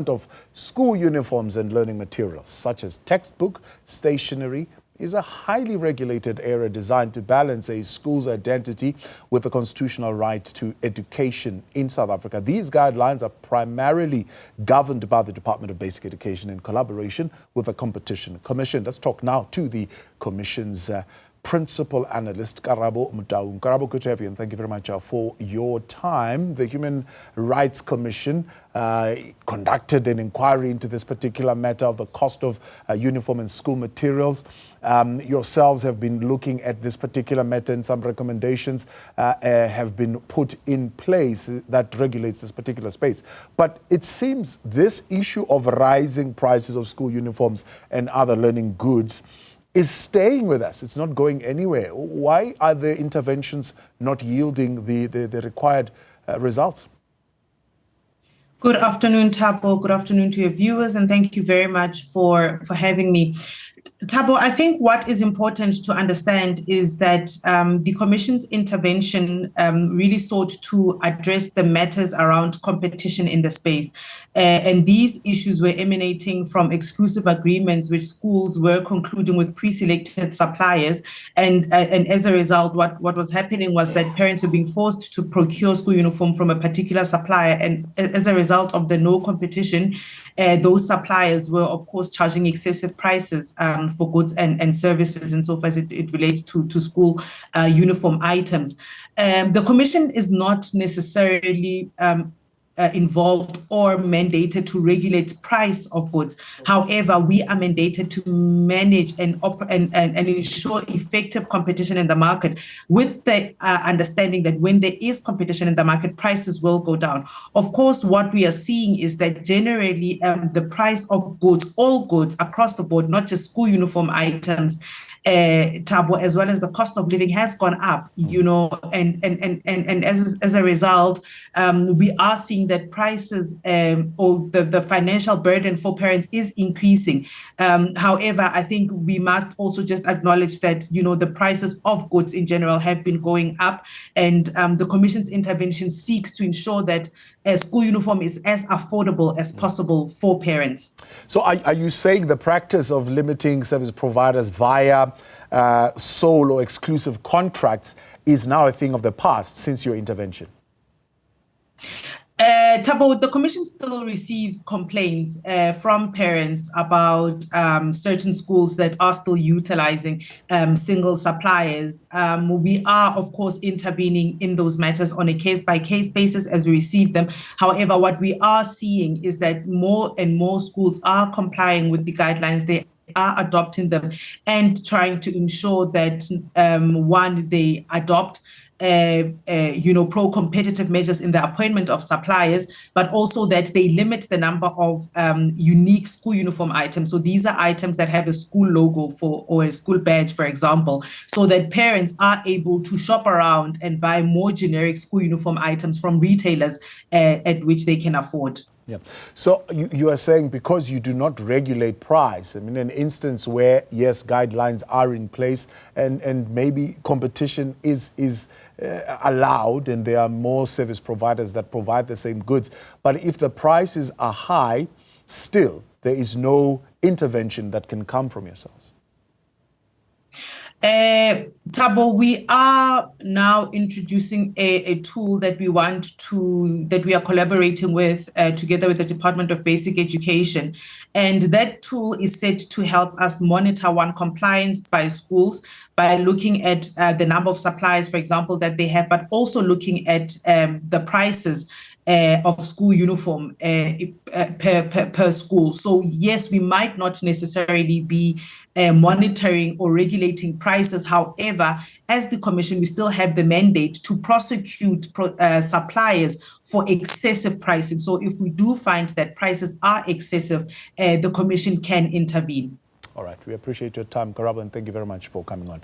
of school uniforms and learning materials, such as textbook, stationery, is a highly regulated area designed to balance a school's identity with the constitutional right to education in South Africa. These guidelines are primarily governed by the Department of Basic Education in collaboration with the Competition Commission. Let's talk now to the Commission's Principal Analyst, Karabo Motaung. Karabo, good to have you, and thank you very much for your time. The Human Rights Commission conducted an inquiry into this particular matter of the cost of uniform and school materials. Yourselves have been looking at this particular matter, and some recommendations have been put in place that regulates this particular space. But it seems this issue of rising prices of school uniforms and other learning goods is staying with us. It's not going anywhere. Why are the interventions not yielding the required results? Good afternoon, Thabo. Good afternoon to your viewers, and thank you very much for having me. Thabo, I think what is important to understand is that the Commission's intervention really sought to address the matters around competition in the space. And these issues were emanating from exclusive agreements which schools were concluding with pre-selected suppliers. And as a result, what was happening was that parents were being forced to procure school uniform from a particular supplier. And as a result of the no competition, those suppliers were, of course, charging excessive prices for goods and services, and so far as it relates to school uniform items. The Commission is not necessarily involved or mandated to regulate price of goods. However, we are mandated to manage and ensure effective competition in the market, with the understanding that when there is competition in the market, prices will go down. Of course, what we are seeing is that generally the price of goods, all goods across the board, not just school uniform items, Thabo, as well as the cost of living has gone up, you know, and as a result, we are seeing that prices or the financial burden for parents is increasing. However, I think we must also just acknowledge that, you know, the prices of goods in general have been going up, and the Commission's intervention seeks to ensure that school uniform is as affordable as possible for parents. So are you saying the practice of limiting service providers via sole or exclusive contracts is now a thing of the past since your intervention? Thabo, the Commission still receives complaints from parents about certain schools that are still utilizing single suppliers. We are, of course, intervening in those matters on a case-by-case basis as we receive them. However, what we are seeing is that more and more schools are complying with the guidelines. They are adopting them and trying to ensure that, one, they adopt pro-competitive measures in the appointment of suppliers, but also that they limit the number of unique school uniform items. So these are items that have a school logo or a school badge, for example, so that parents are able to shop around and buy more generic school uniform items from retailers at which they can afford. Yeah. So you are saying because you do not regulate price, I mean, an instance where, yes, guidelines are in place and maybe competition is allowed and there are more service providers that provide the same goods. But if the prices are high, still, there is no intervention that can come from yourselves. Thabo, we are now introducing a tool that we are collaborating with together with the Department of Basic Education. And that tool is set to help us monitor compliance by schools by looking at the number of suppliers, for example, that they have, but also looking at the prices of school uniform per school. So yes, we might not necessarily be monitoring or regulating prices. However, as the Commission, we still have the mandate to prosecute suppliers for excessive pricing. So if we do find that prices are excessive, the Commission can intervene. All right. We appreciate your time, Karabo, and thank you very much for coming on.